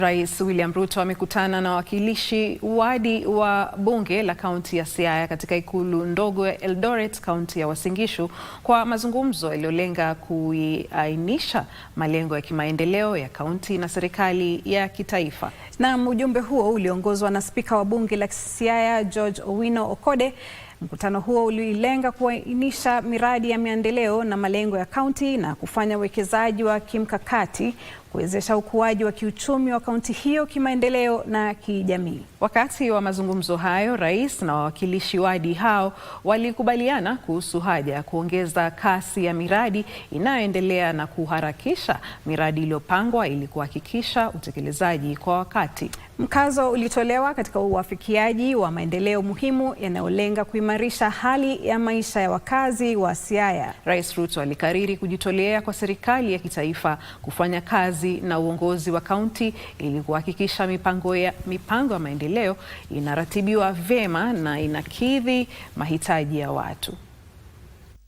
Rais William Ruto amekutana na wawakilishi wadi wa bunge la kaunti ya Siaya katika ikulu ndogo ya Eldoret, kaunti ya Uasin Gishu, kwa mazungumzo yaliyolenga kuainisha malengo ya kimaendeleo ya kaunti na serikali ya kitaifa. Na ujumbe huo uliongozwa na spika wa bunge la Siaya, George Owino Okode. Mkutano huo ulilenga kuainisha miradi ya maendeleo na malengo ya kaunti na kufanya uwekezaji wa kimkakati kuwezesha ukuaji wa kiuchumi wa kaunti hiyo kimaendeleo na kijamii. Wakati wa mazungumzo hayo, rais na wawakilishi wadi hao walikubaliana kuhusu haja ya kuongeza kasi ya miradi inayoendelea na kuharakisha miradi iliyopangwa ili kuhakikisha utekelezaji kwa wakati. Mkazo ulitolewa katika uafikiaji wa maendeleo muhimu yanayolenga kuimarisha hali ya maisha ya wakazi wa Siaya. Rais Ruto alikariri kujitolea kwa serikali ya kitaifa kufanya kazi na uongozi wa kaunti ili kuhakikisha mipango ya maendeleo inaratibiwa vyema na inakidhi mahitaji ya watu.